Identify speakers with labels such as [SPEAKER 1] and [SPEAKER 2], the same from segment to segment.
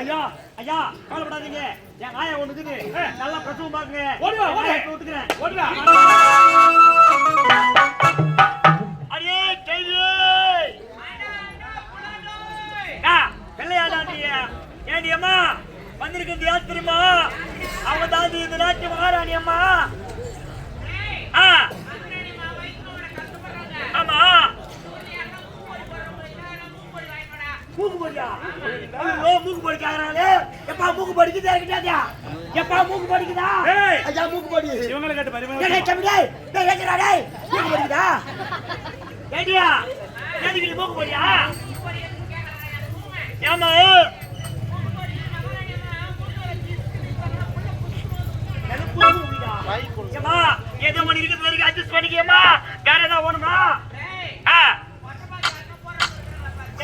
[SPEAKER 1] ஐயா ஐயா கவலைப்படாதீங்க. என் ஆயா ஒண்ணு இருக்குது, நல்லா பிரசவம் பாக்குங்க. அடியே பிள்ளையாடாண்டிய ஏண்டி அம்மா வந்திருக்கிறது யார் தெரியுமா? அவங்க தாண்டி இந்த நாட்டு மகாராணி அம்மா. ஆமா மூக்குப்பொடியா? மூக்குப்பொடி கேக்குறாங்களே. எப்பா மூக்குப்பொடி இருக்குதா? எப்பா மூக்குப்பொடி இருக்குதா? ஐயா மூக்குப்பொடி இவங்கள கேட்டு பாரு. டேய் தம்பி டேய் ஏங்கடா டேய் மூக்குப்பொடி இருக்குதா? ஏடியா எதுக்கு நீ மூக்குப்பொடியா? ஏமா ஏமா ஏதோ மணி இருக்கிறது வரைக்கும் அட்ஜஸ்ட் பண்ணிக்கேமா. வேற ஏதாவது வேணுமா?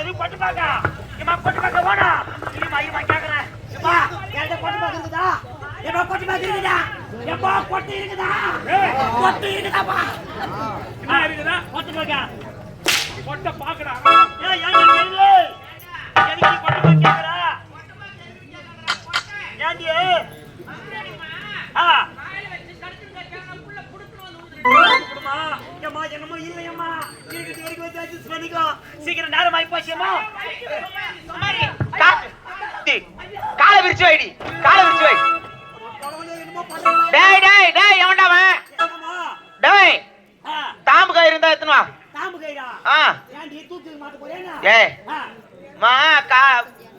[SPEAKER 1] எதுவும் பட்டு பாக்கா ஏமா பட்டு பாக்க வேணா. இருமா இருமா கேக்குறேன். ஏமா என்கிட்ட பட்டு பாக்க இருக்குதா? ஏமா பட்டு பாக்க இருக்குதா? எப்பா பொட்டு இருக்குதா? பொட்டு இருக்குதாப்பா? என்ன இருக்குதா? பட்டு பாக்க பொட்ட பாக்குறா. ஏய் யாரு கேளு எதுக்கு பட்டு பாக்க கேக்குறா? ஏண்டி என்னமோ இல்லையம்மா இருக்கிறது வரைக்கும் வச்சு அட்ஜஸ்ட் பண்ணிக்கோ. சீக்கிரம் நேரம் ஆகி போச்சுமா.
[SPEAKER 2] காலை விரிச்சு வைடி, காலை விரிச்சு வை. டேய் டேய் டேய் எவன்டாவன்? டேய் தாம்பு கயிறு இருந்தா எத்தனை வா?
[SPEAKER 1] தாம்பு கயிறா? ஏன்டி தூக்கி மாட்ட போறேனா?
[SPEAKER 2] ஏய் மா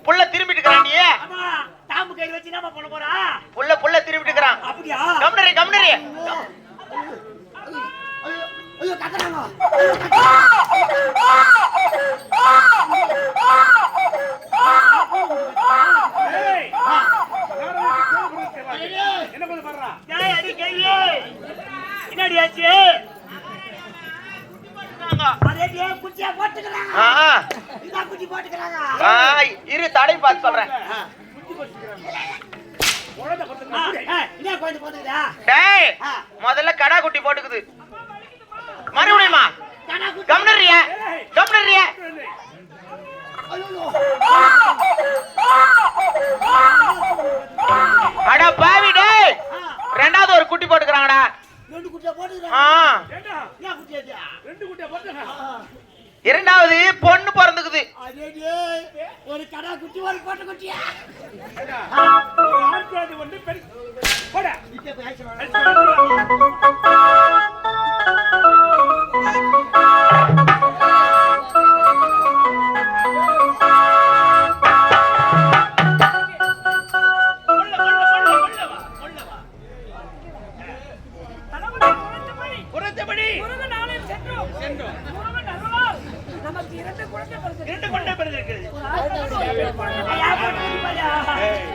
[SPEAKER 2] புள்ள திரும்பிட்டு இருக்கறான் நீ.
[SPEAKER 1] அம்மா தாம்பு கயிறு வச்சு என்ன பண்ண போறா?
[SPEAKER 2] புள்ள திரும்பிட்டு இருக்கறான்.
[SPEAKER 1] அப்படியே
[SPEAKER 2] கம்னரி
[SPEAKER 1] ஐயோ கட்டறாங்க. ஏய் என்ன பண்ண போறா? டேய் அடி கையே என்னடி ஆச்சு? அரேடியே குச்சியா போட்டுக்கறாங்க. இதா குச்சி போட்டுக்கறாங்க.
[SPEAKER 2] இரு தடை பார்த்து சொல்றேன்.
[SPEAKER 1] குச்சி போட்டுக்கறாங்க. குழந்தை போட்டுக்கறாங்க. என்ன குழந்தை போட்டுக்கறா?
[SPEAKER 2] டேய் முதல்ல கடா குட்டி போட்டுக்குது. மறுபடியுமா கம்னரியா கம்னரியா? அட பாவி டேய் ரெண்டாவது ஒரு குட்டி போட்டுக்கறாங்கடா.
[SPEAKER 1] ரெண்டு குட்டியா போட்டுக்கறாங்க. என்ன குட்டியா? ரெண்டு குட்டியா போட்டுக்கறாங்க.
[SPEAKER 2] இரண்டாவது பொண்ணு பிறந்துக்குது.
[SPEAKER 1] அதேடே ஒரு கடா குட்டி ஒரு போட்டு குட்டியா? ஆண்குழந்தை ஒண்ணு பெரிய போடா. இங்க பேசணும்.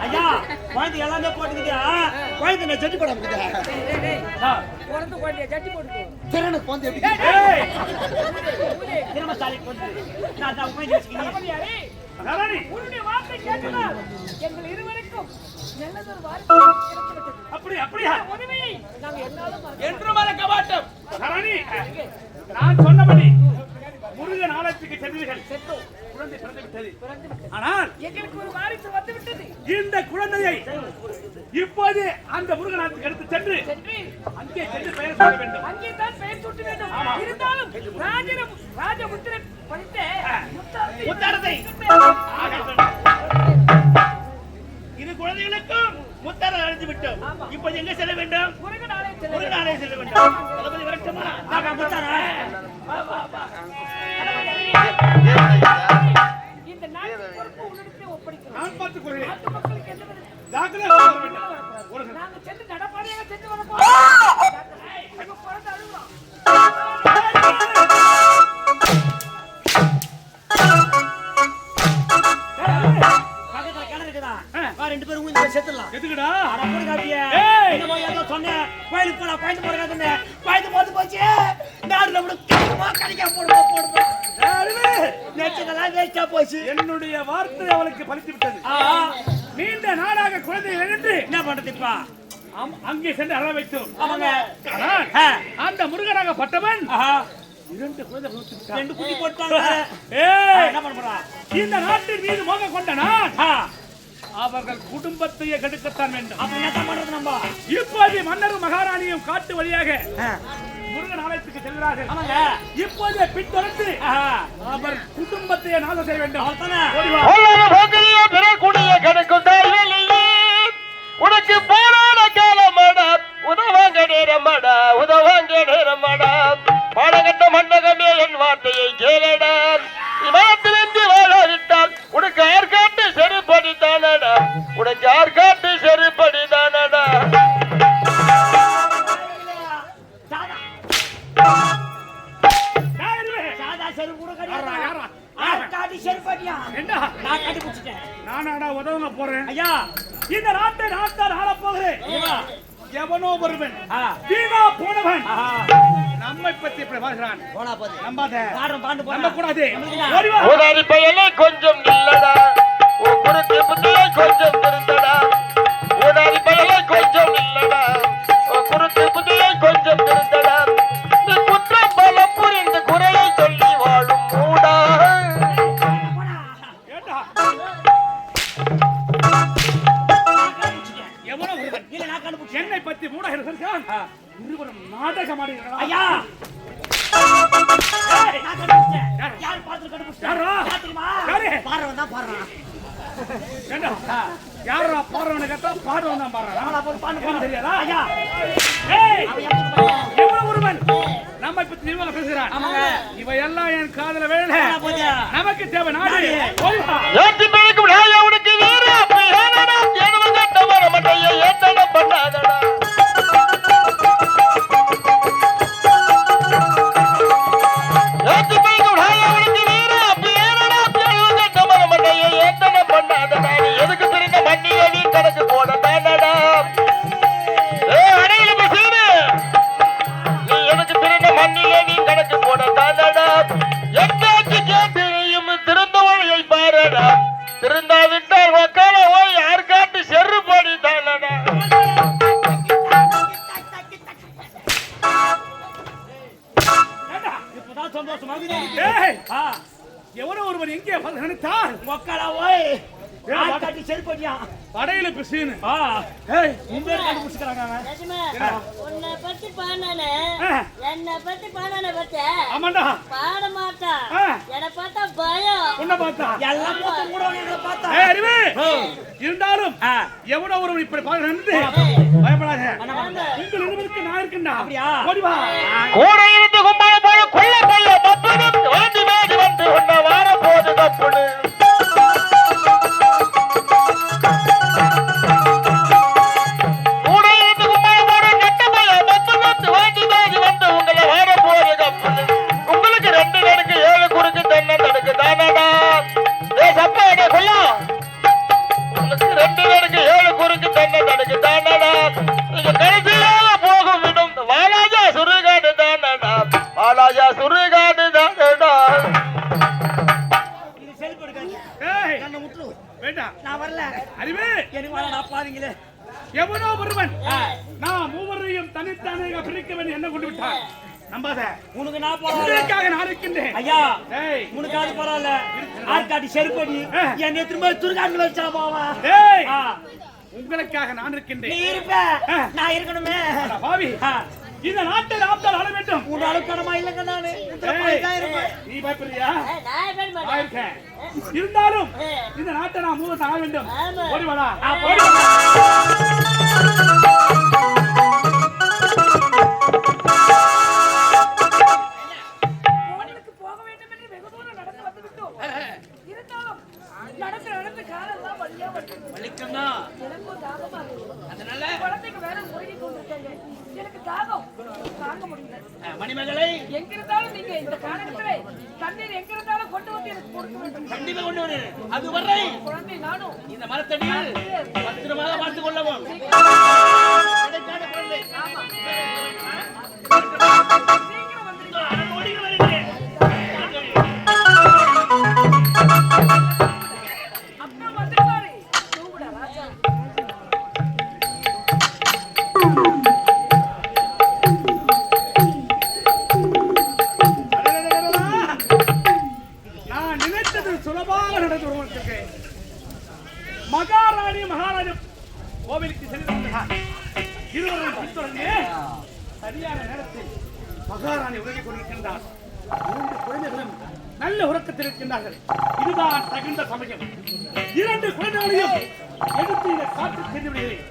[SPEAKER 1] ஐயா குழந்தை எல்லாமே போட்டுக்கிட்டியா? குழந்தை நான் ஜட்டி போட முடியாது. குழந்தை குழந்தைய ஜட்டி போட்டுக்கோ. திறனு குழந்தை எப்படி? திறமசாலி குழந்தை. நான் தான் உட்கார்ந்து வச்சிருக்கேன். மகாராணி உன்னுடைய வார்த்தை கேட்டதால் எங்கள் இருவருக்கும் நல்லதொரு வார்த்தை கிடைத்தது. அப்படியா? உதவியை நாங்கள் என்று மறக்க மாட்டோம். மகாராணி நான் சொன்னபடி முருகன் ஆலயத்துக்கு சென்றீர்கள். சென்றோம். குழந்தை பிறந்து விட்டது. ஆனால் எங்களுக்கு ஒரு வாரிசு வந்து விட்டது. இந்த குழந்தையை இப்போது அந்த முருகன் ஆலயத்துக்கு எடுத்து சென்று அங்கே சென்று பெயர் சூட்ட வேண்டும். அங்கே தான் பெயர் சூட்ட வேண்டும். இருந்தாலும் ராஜமுத்திரை படித்த முத்தாரத்தை இது குழந்தைகளுக்கும் முத்தாரம் அழைத்து விட்டோம். இப்போது எங்க செல்ல வேண்டும்? முருகன் ஆலயம் செல்ல வேண்டும். தளபதி வரட்டுமா? இந்த நாட்டு பொறுப்பு உன்னிடமே ஒப்படைக்கிறோம். நான் பார்த்துக் கொள்கிறேன். நாட்டு மக்களுக்கு என்ன ஜாக்கிரதை வர வேண்டும். நாங்க சென்று நடப்பாடியாக சென்று வர போறோம். அங்க போறது அழுகுறோம். பக்கத்துல கிணறு இருக்குதா? ரெண்டு பேரும் ஊந்து செத்துடலாம். எதுக்குடா? அட போடு காப்பியே. என்னமோ ஏதோ சொன்னேன். கோயிலுக்கு போலாம். கோயிலுக்கு போறதா சொன்னேன். கோயிலுக்கு போட்டு போச்சு. நாடுல விட கடிக்க போடுவோம். நேற்றுக்கெல்லாம் வேஸ்டா போச்சு. என்னுடைய வார்த்தை அவளுக்கு பலித்து விட்டது. நீண்ட நாளாக குழந்தை இழந்து என்ன பண்றது இப்ப? அங்கே சென்று அழ வைத்தோம். அந்த முருகனாக பட்டவன் 2 குழந்தை 2 குட்டி போட்டாங்க. என்ன பண்ண போறா? இந்த நாட்டின் மீது மோகம் கொண்ட நான் அவர்கள் குடும்பத்தையே கெடுக்கத்தான் வேண்டும். அப்ப என்ன பண்றது நம்ம? இப்போது மன்னரும் மகாராணியும் காட்டு வழியாக முருகன் ஆலயத்துக்கு செல்கிறார்கள். ஆமாங்க. இப்போதே பின்தொடர்ந்து அவர் குடும்பத்தையே நாசம் செய்ய வேண்டும்.
[SPEAKER 2] உனக்கு போராட காலமாடா, உதவாங்க நேரமாடா, உதவாங்க நேரமாடா, பாடகட்ட மண்டகமே என் வார்த்தையை கேளடா, இமாத்திலிருந்து வாழாவிட்டால் உனக்கு ஆர்காட்டு செருப்படிதானடா, உனக்கு ஆர்காட்டு செருப்படிதானடா.
[SPEAKER 1] நானாடா உதவங்க போறேன் ஐயா. இந்த நாட்டை நான் தான் ஆள போகிறேன். எவனோ ஒருவன் வீணா போனவன் நம்மை பத்தி இப்படி வாழ்கிறான். நம்பாத, நம்ப கூடாது.
[SPEAKER 2] உதாரி பயலே கொஞ்சம் இல்லடா, குறுக்கு புத்தியை கொஞ்சம் திருந்தடா, உதாரி பயலே கொஞ்சம் இல்லடா, குறுக்கு புத்தியை கொஞ்சம் திருந்தடா, நீ குற்றம் பல புரிந்து குறையை சொல்லி வாழும் மூடா.
[SPEAKER 1] என்னை பத்தி மூட இருவரும் நாடகம் ஆடுகிறார்கள் ஐயா. யார் பார்த்து யாரா பாடுறவனு கேட்டா பாடுவன் தான் பாடுறான் தெரியாதா ஐயா. ஒருவன் நம்மை பத்தி நிர்வாகம் பேசுகிறான். இவையெல்லாம் என் காதல வேலை. நமக்கு தேவை நாடு.
[SPEAKER 2] உனக்கு வேற ஏத்தன பண்ணாதடா, எதுக்கு தெரிந்த மண்ணிய நீ கணக்கு போடதானடா. அடையில பேசுது, நீ எதுக்கு தெரிந்த மண்ணிய நீ கணக்கு போடதானடா. எட்டாச்சு கேட்டையும் திறந்த வழியை பாருடா, திருந்தாவிட்டால் மக்கள ஓய் யாருக்காட்டு செரு போடிதானடா.
[SPEAKER 1] எவனோ ஒருவன் எங்கே நினைத்தால் மக்களா ஓய் யாருக்காட்டு செரு போடியா படையில பிசின்னு முன்பேர் கண்டுபிடிச்சுக்கிறாங்க.
[SPEAKER 3] உன்னை பத்தி பாடானே, என்னை பத்தி பாடானே பத்த
[SPEAKER 1] ஆமாண்டா
[SPEAKER 3] பாட மாட்டா. என்னை பார்த்தா பயம்,
[SPEAKER 1] உன்னை பார்த்தா
[SPEAKER 3] எல்லாம் கூட பார்த்தா
[SPEAKER 1] அறிவு இருந்தாலும் எவனோ ஒருவன் இப்படி பாடுறது பயப்படாத. உங்கள் இருவருக்கு நான் இருக்கேன்டா. அப்படியா ஓடிவா.
[SPEAKER 2] கூட இருந்து கும்பால போல கொள்ள போல மொத்தம் வாந்தி வாந்தி வந்து உன்னை வார போது தப்புடு. உங்களுக்கு 2 நடுக்கு 7 குறுக்கு தென்னை தடுக்கு தானடா. உங்களுக்கு 2 நடுக்கு 7 குறுக்கு தென்னை தடுக்கு தானடா. நீங்க கடைசியாக போகும் இடம் வாலாஜா சுருகாடு தானடா, வாலாஜா சுருகாடு தானடா.
[SPEAKER 1] இது செல்பு எடுக்காதீங்க. என்ன முட்டு வேண்டாம், நான் வரல. அறிவு எனக்கு வர நான் பாருங்களே. எவனோ ஒருவன் நான் மூவரையும் தனித்தானே பிரிக்க வேண்டிய என்ன கொண்டு விட்டான். நம்பாத, உனக்கு நான் பரவாயில்ல, நான் இருக்கின்றேன் ஐயா. உனக்காவது பரவாயில்ல, ஆர்காட்டி செருப்படி என்னை திரும்ப துர்காண்டு வச்சா போவா. உங்களுக்காக நான் இருக்கின்றேன். நீ இருப்ப, நான் இருக்கணுமே பாவி. இந்த நாட்டில் ஆப்தால் ஆள வேண்டும். உன் அழுக்கணமா இல்லங்க நானு. நீ பயப்படுறியா? நான் இருக்கேன். இருந்தாலும் இந்த நாட்டை நான் மூவ ஆள வேண்டும். ஓடி வாடா. மணிமகளை எங்கிருந்தாலும் நீங்க இந்த காலகட்டத்திலே தண்ணீர் எங்கிருந்தாலும் கொண்டு வந்து எனக்கு கொடுக்க வேண்டும். கண்டிப்பா கொண்டு வரு. அதுவரை குழந்தை நானும் இந்த மரத்தடியில் பத்திரமாக பார்த்துக் கொள்ளவும். சீக்கிரம் வந்துருங்க. ஓடி வருகிறேன். அப்பா வந்துட்டாரு. தூங்குடா ராஜா. நான் நினைத்தது சொல்ல சுலபாக நடந்து வருவதற்கு மகாராணி மகாராஜா கோவிலுக்கு செல்கிறார். இருவரும் பின்தொடர்ந்து சரியான நேரத்தில் மகாராணி உறங்கிக் கொண்டிருக்கின்றார். 2 குழந்தைகளும் நல்ல உறக்கத்தில் இருக்கின்றார்கள். இதுதான் தகுந்த சமயம். 2 குழந்தைகளையும் எடுத்து இந்த காட்டுக்கு சென்று விடுகிறேன்.